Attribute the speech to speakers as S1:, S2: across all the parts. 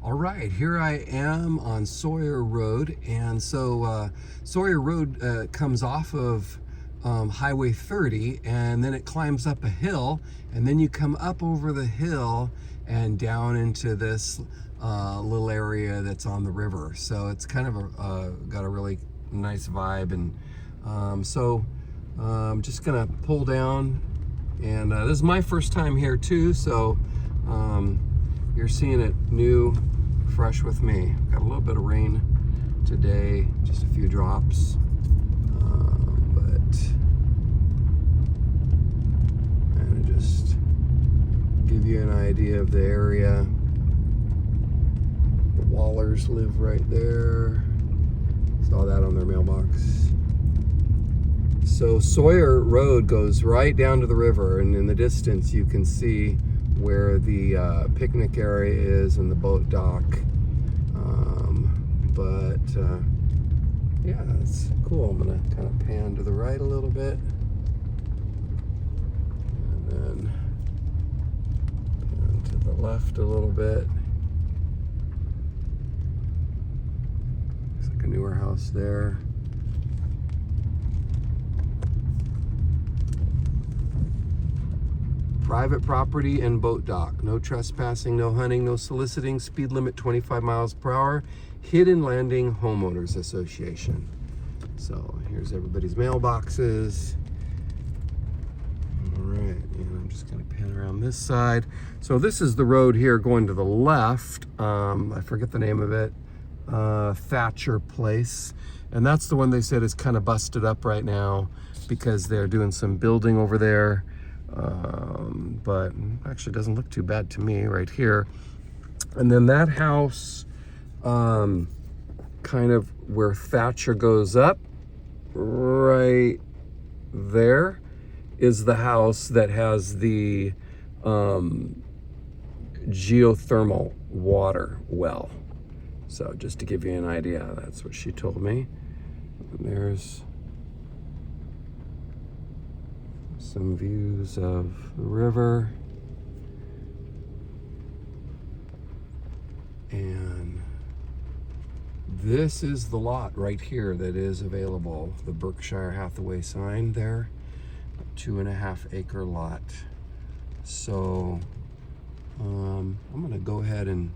S1: All right, here I am on Sawyer Road, and so Sawyer Road comes off of Highway 30, and then it climbs up a hill, and then you come up over the hill and down into this little area that's on the river. So it's kind of got a really nice vibe, and I'm just gonna pull down, and this is my first time here too, so you're seeing it new, fresh with me. Got a little bit of rain today, just a few drops, but kind of just give you an idea of the area. The Wallers live right there. Saw that on their mailbox. So Sawyer Road goes right down to the river, and in the distance you can see where the picnic area is and the boat dock. Yeah, that's cool. I'm gonna kind of pan to the right a little bit, and then pan to the left a little bit. Looks like a newer house there. Private property and boat dock. No trespassing, no hunting, no soliciting. Speed limit 25 miles per hour. Hidden Landing Homeowners Association. So here's everybody's mailboxes. All right, and I'm just gonna pan around this side. So this is the road here going to the left. I forget the name of it. Thatcher Place. And that's the one they said is kind of busted up right now because they're doing some building over there. But actually doesn't look too bad to me right here. And then that house, kind of where Thatcher goes up, right there is the house that has the geothermal water well. So just to give you an idea, that's what she told me. And there's some views of the river, and this is the lot right here that is available. The Berkshire Hathaway sign there, 2.5 acre lot. So I'm gonna go ahead and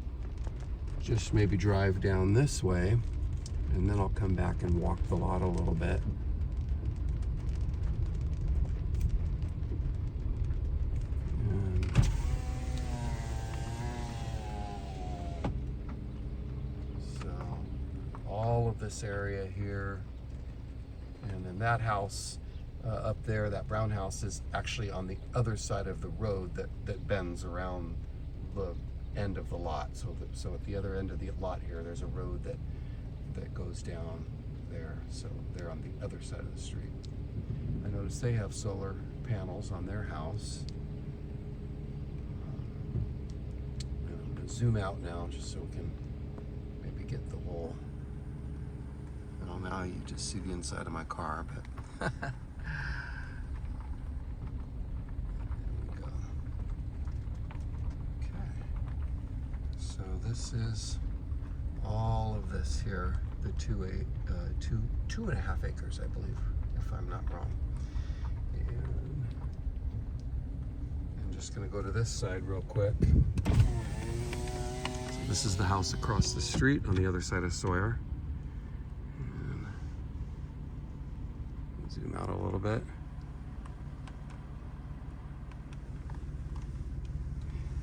S1: just maybe drive down this way, and then I'll come back and walk the lot a little bit. All of this area here, and then that house up there, that brown house, is actually on the other side of the road that bends around the end of the lot. So at the other end of the lot here, there's a road that goes down there. So they're on the other side of the street. I noticed they have solar panels on their house. I'm gonna zoom out now just so we can maybe get the whole. Well, now you just see the inside of my car, but there we go. Okay, so this is all of this here, the 2.5 acres, I believe, if I'm not wrong. And I'm just gonna go to this side real quick. So this is the house across the street on the other side of Sawyer. Zoom out a little bit.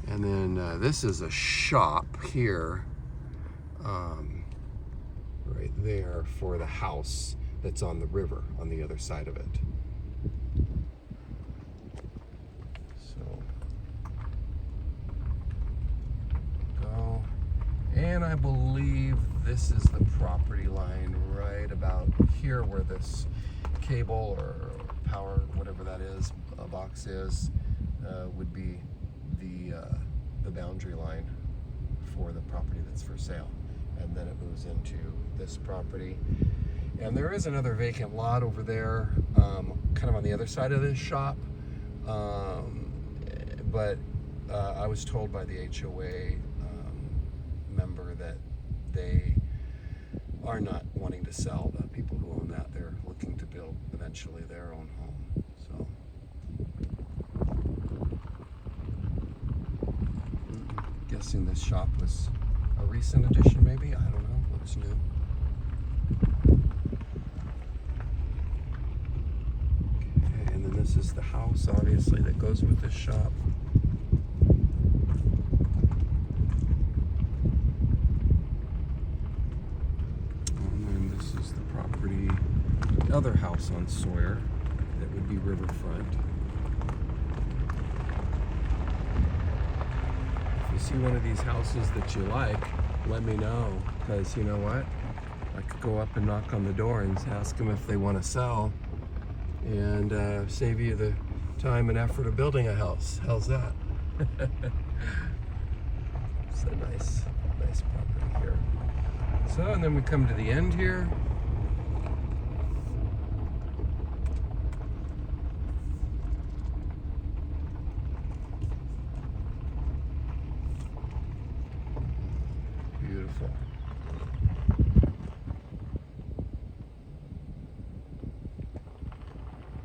S1: And then this is a shop here, right there for the house that's on the river on the other side of it. So, go. And I believe this is the property line right about here where this cable or power, whatever that is, a box is, would be the boundary line for the property that's for sale. And then it moves into this property. And there is another vacant lot over there, kind of on the other side of this shop. But I was told by the HOA member that they are not wanting to sell. The people who own that, they're looking to build eventually their own home. So guessing this shop was a recent addition, maybe. I don't know. Looks new. Okay, and then this is the house, obviously, that goes with this shop. Other house on Sawyer that would be riverfront. If you see one of these houses that you like, let me know, because you know what? I could go up and knock on the door and ask them if they want to sell and save you the time and effort of building a house. How's that? It's a nice property here. So, and then we come to the end here. Beautiful.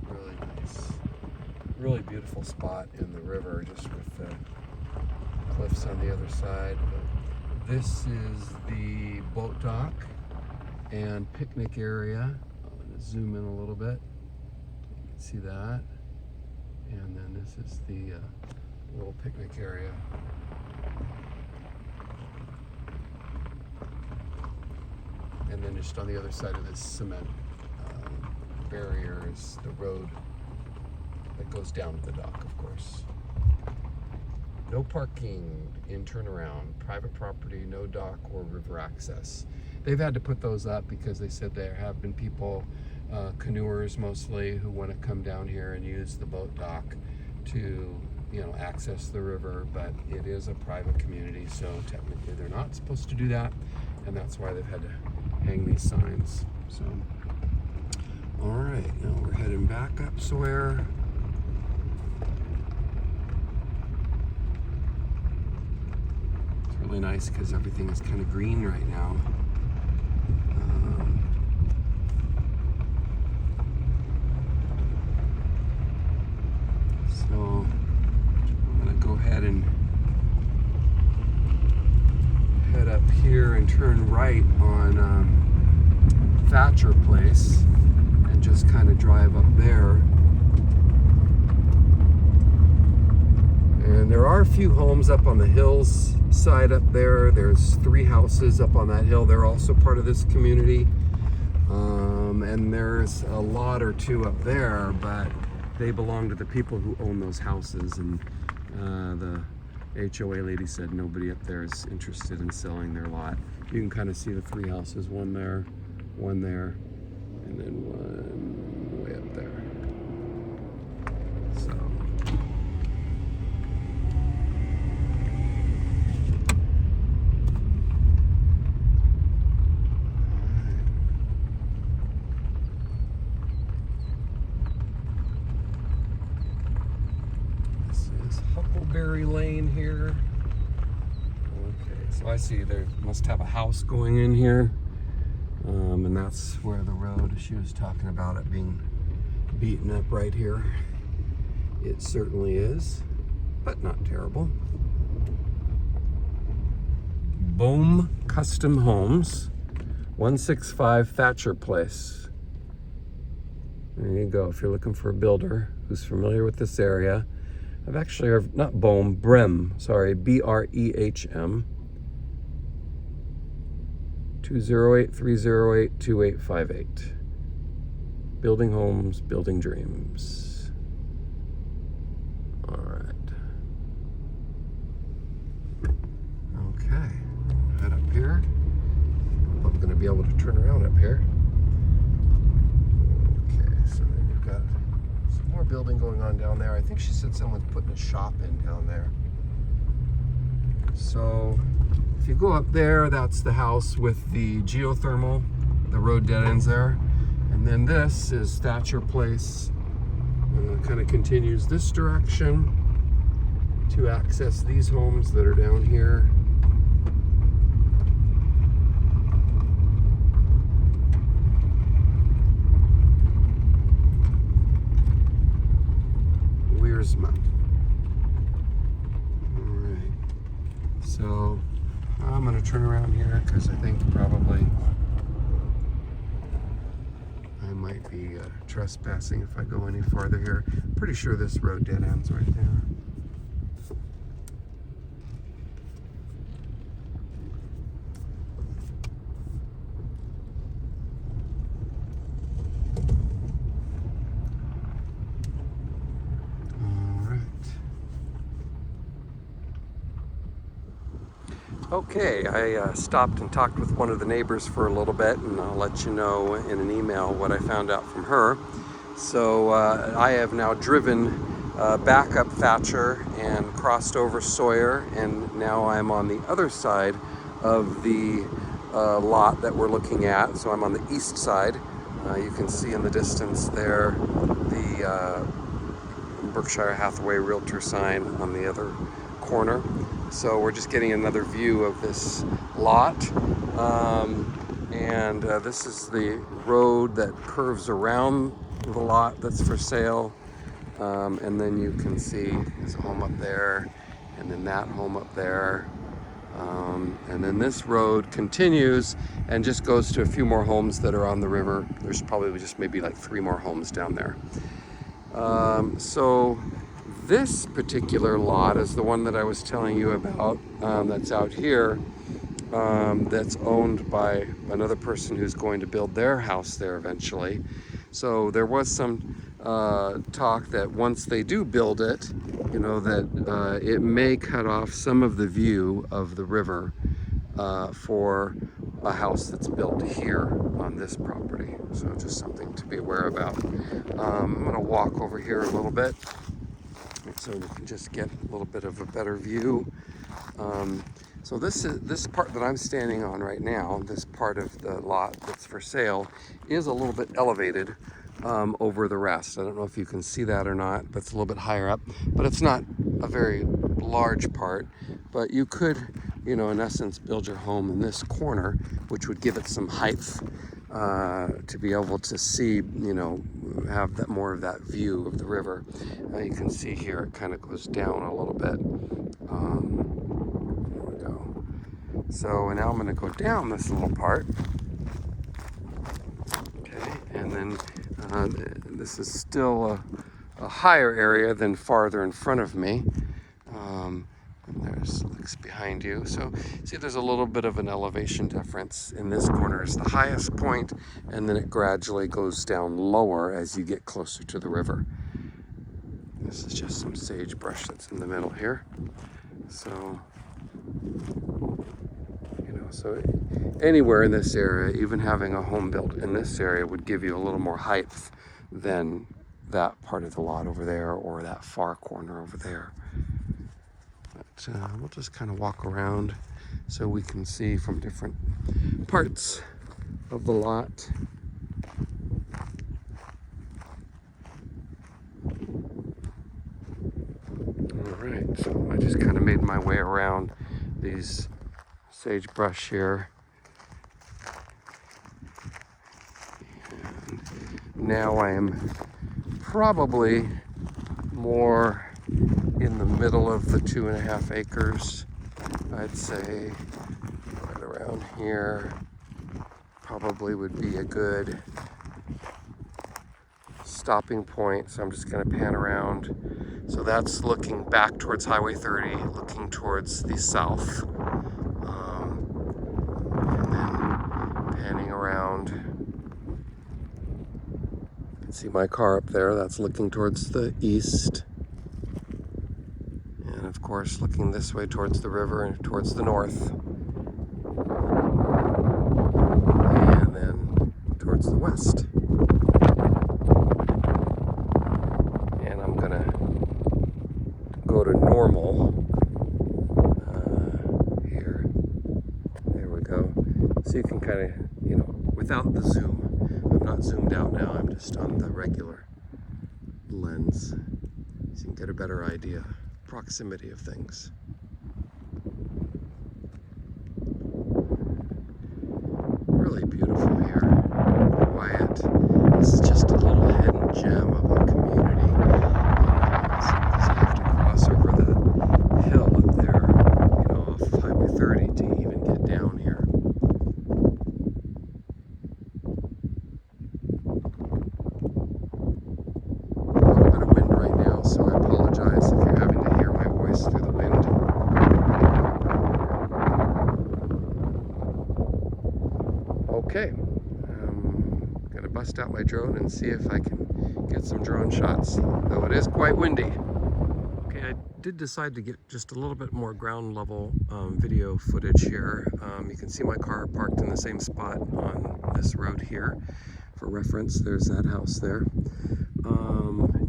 S1: Really nice. Really beautiful spot in the river, just with the cliffs on the other side. This is the boat dock and picnic area. I'm going to zoom in a little bit. You can see that. And then this is the little picnic area. And then just on the other side of this cement barrier is the road that goes down to the dock, of course. No parking in turnaround, private property, no dock or river access. They've had to put those up because they said there have been people, canoers mostly, who want to come down here and use the boat dock to, access the river, but it is a private community, so technically they're not supposed to do that, and that's why they've had to hang these signs. So, all right, now we're heading back up Sawyer. It's really nice because everything is kind of green right now. So I'm gonna go ahead and head up here and turn right on Thatcher Place and just kind of drive up there. And there are a few homes up on the hills side up there. There's 3 houses up on that hill. They're also part of this community. And there's a lot or 2 up there, but they belong to the people who own those houses. And the HOA lady said nobody up there is interested in selling their lot. You can kind of see the 3 houses, one there, and then one way up there. So. Huckleberry Lane here. Okay, so I see they must have a house going in here, and that's where the road, she was talking about it being beaten up right here. It certainly is, but not terrible. Bohm Custom Homes, 165 Thatcher Place. There you go, if you're looking for a builder who's familiar with this area. I've actually heard, not Bohm, Brehm, sorry, B-R-E-H-M. 208-308-2858. Building homes, building dreams. All right. Okay, head up here. I'm gonna be able to turn around up here. Okay, so then you've got more building going on down there. I think she said someone's putting a shop in down there. So if you go up there, that's the house with the geothermal. The road dead ends there. And then this is Thatcher Place. Kind of continues this direction to access these homes that are down here. So I'm going to turn around here because I think probably I might be trespassing if I go any farther here. Pretty sure this road dead ends right there. Okay, I stopped and talked with one of the neighbors for a little bit, and I'll let you know in an email what I found out from her. So I have now driven back up Thatcher and crossed over Sawyer, and now I'm on the other side of the lot that we're looking at. So I'm on the east side. You can see in the distance there the Berkshire Hathaway Realtor sign on the other corner. So we're just getting another view of this lot, and this is the road that curves around the lot that's for sale, and then you can see there's a home up there, and then that home up there, and then this road continues and just goes to a few more homes that are on the river. There's probably just maybe like 3 more homes down there. So this particular lot is the one that I was telling you about, that's out here, that's owned by another person who's going to build their house there eventually. So there was some talk that once they do build it, you know, that it may cut off some of the view of the river for a house that's built here on this property. So just something to be aware about. I'm going to walk over here a little bit so we can just get a little bit of a better view. So this part that I'm standing on right now, this part of the lot that's for sale, is a little bit elevated over the rest. I don't know if you can see that or not, but it's a little bit higher up. But it's not a very large part. But you could, you know, in essence, build your home in this corner, which would give it some height to be able to see, you know, have that more of that view of the river. You can see here it kind of goes down a little bit. There we go. So now I'm going to go down this little part. Okay, and then this is still a higher area than farther in front of me. And there's looks behind you. So see, there's a little bit of an elevation difference. In this corner is the highest point, and then it gradually goes down lower as you get closer to the river. This is just some sagebrush that's in the middle here. So, you know, so anywhere in this area, even having a home built in this area would give you a little more height than that part of the lot over there or that far corner over there. But we'll just kind of walk around so we can see from different parts of the lot. All right, so I just kind of made my way around these sagebrush here. And now I am probably more in the middle of the 2.5 acres. I'd say right around here probably would be a good stopping point. So I'm just going to pan around. So that's looking back towards Highway 30, looking towards the south. And then panning around. You can see my car up there. That's looking towards the east. And of course, looking this way towards the river and towards the north. And then towards the west. And I'm gonna go to normal here. There we go. So you can kind of, you know, without the zoom. I'm not zoomed out now, I'm just on the regular lens. So you can get a better idea. Proximity of things. Really beautiful here, quiet. This is just a little hidden gem of a community. So you have to cross over that hill up there, you know, off Highway Okay, I'm gonna bust out my drone and see if I can get some drone shots, though it is quite windy. Okay, I did decide to get just a little bit more ground level video footage here. You can see my car parked in the same spot on this road here. For reference, there's that house there.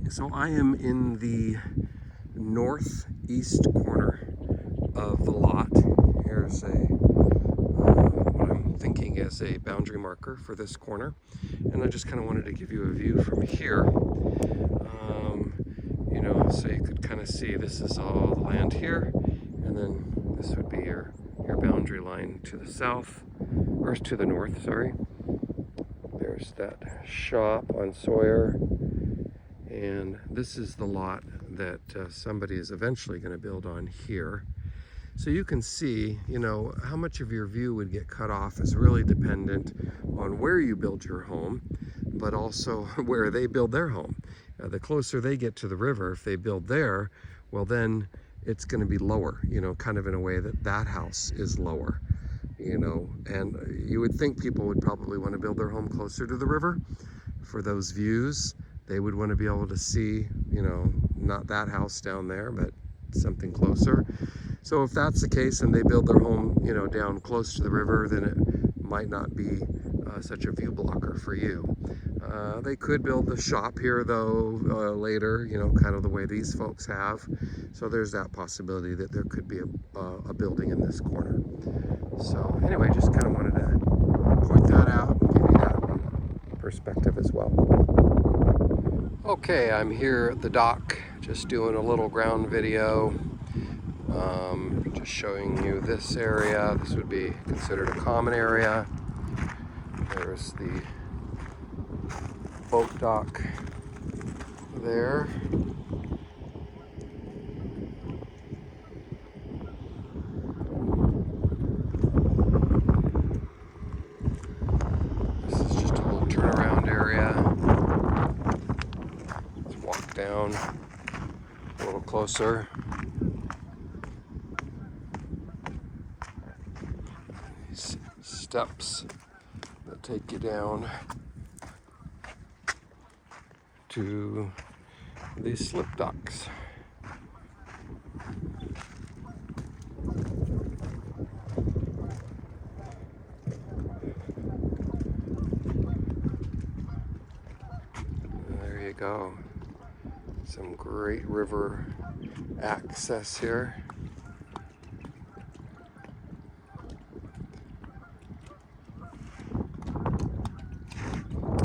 S1: So I am in the northeast corner of the lot. Here's what I'm thinking is a boundary marker for this corner, and I just kind of wanted to give you a view from here. You know, so you could kind of see this is all the land here, and then this would be your boundary line to the south, or to the north, sorry. There's that shop on Sawyer, and this is the lot that somebody is eventually going to build on here. So you can see, you know, how much of your view would get cut off is really dependent on where you build your home, but also where they build their home. The closer they get to the river, if they build there, well then it's going to be lower, you know, kind of in a way that that house is lower, you know. And you would think people would probably want to build their home closer to the river for those views. They would want to be able to see, you know, not that house down there, but something closer. So if that's the case and they build their home, you know, down close to the river, then it might not be such a view blocker for you. They could build the shop here though later, you know, kind of the way these folks have. So there's that possibility that there could be a building in this corner. So anyway, just kind of wanted to point that out and give you that perspective as well. Okay, I'm here at the dock, just doing a little ground video. Just showing you this area. This would be considered a common area. There's the boat dock there. This is just a little turnaround area. Let's walk down a little closer. Steps that take you down to these slip docks. There you go. Some great river access here.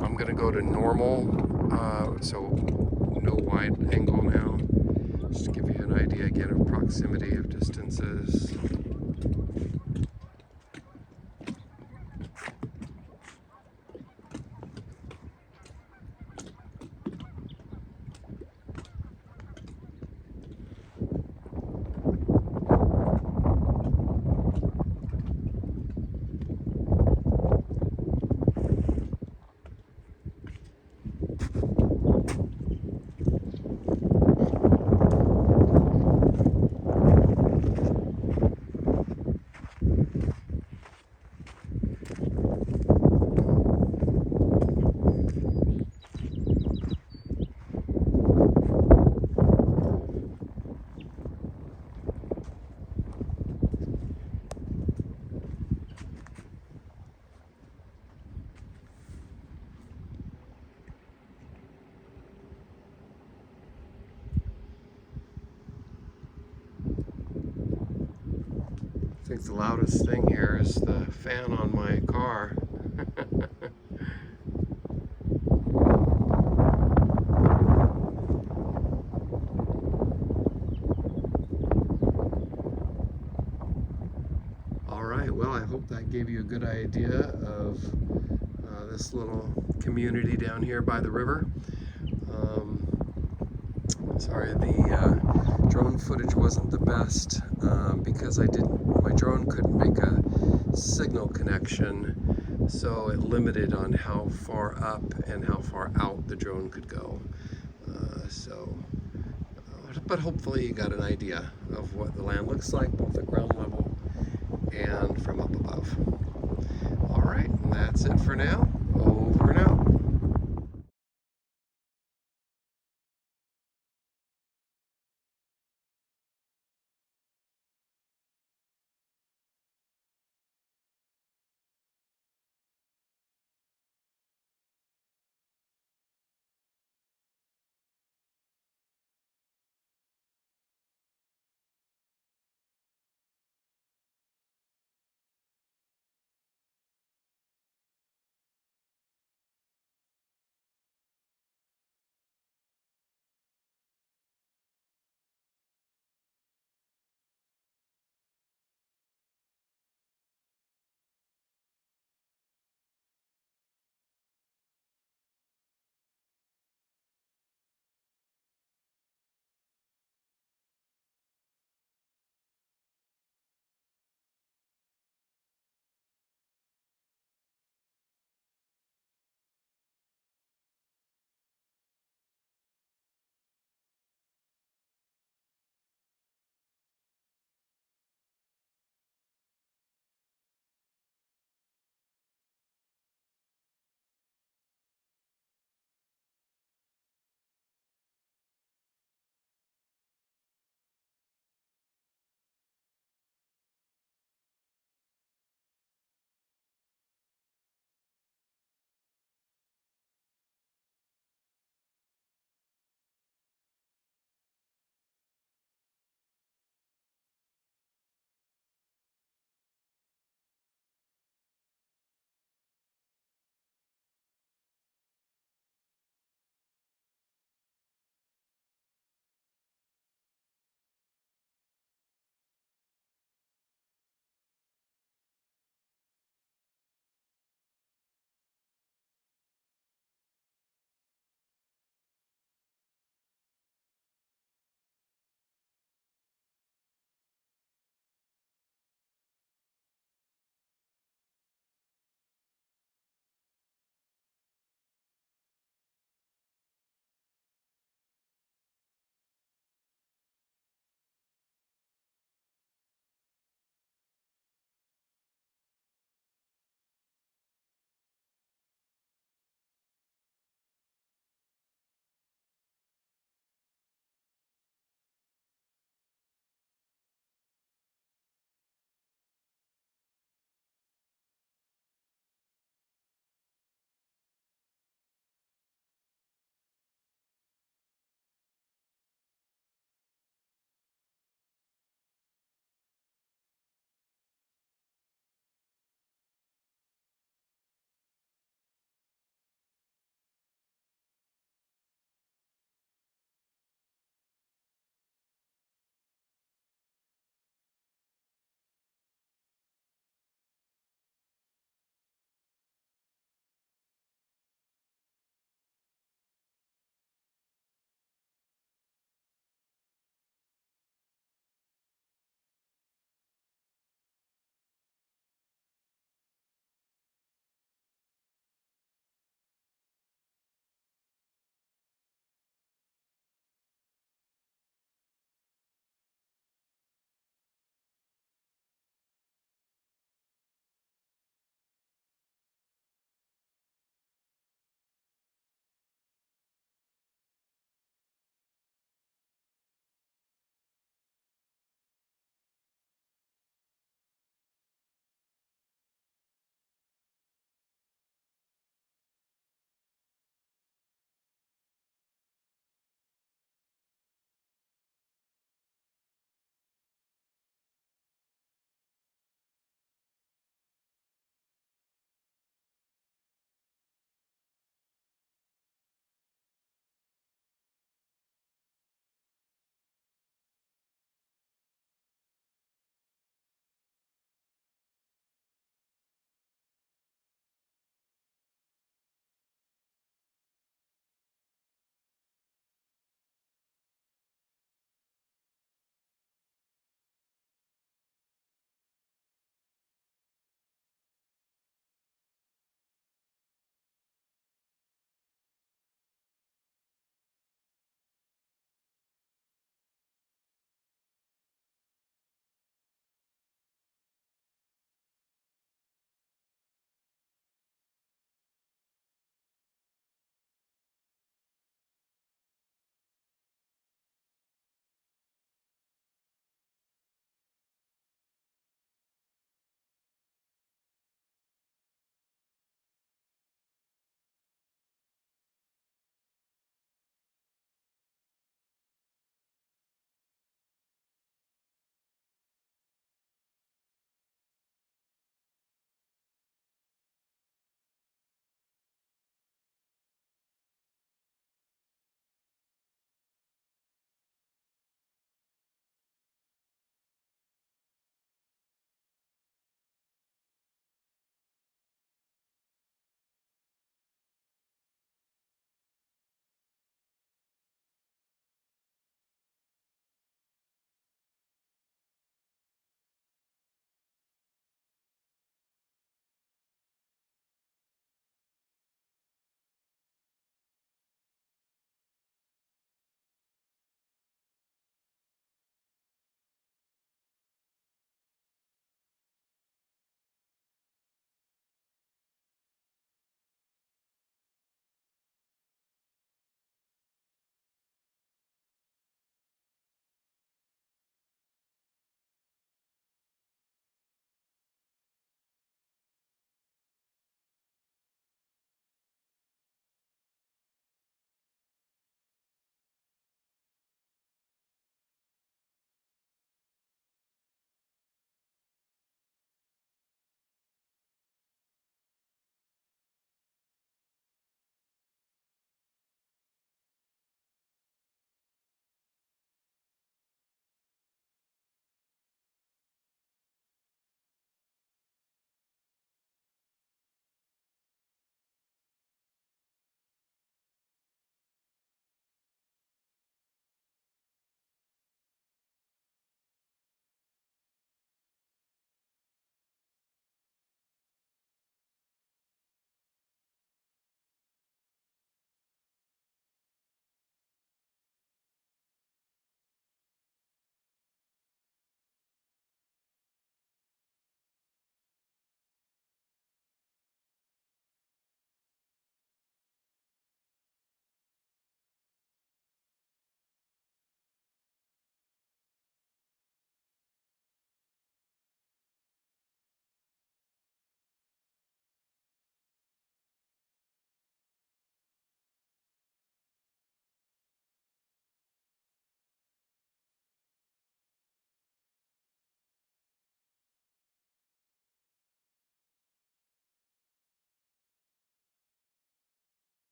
S1: I'm gonna go to normal, so no wide angle now, just to give you an idea again of proximity of distances. I think the loudest thing here is the fan on my car. All right, well, I hope that gave you a good idea of this little community down here by the river. Sorry, the drone footage wasn't the best because my drone couldn't make a signal connection, so it limited on how far up and how far out the drone could go. But hopefully you got an idea of what the land looks like, both at ground level and from up above. All right, that's it for now. Over and out.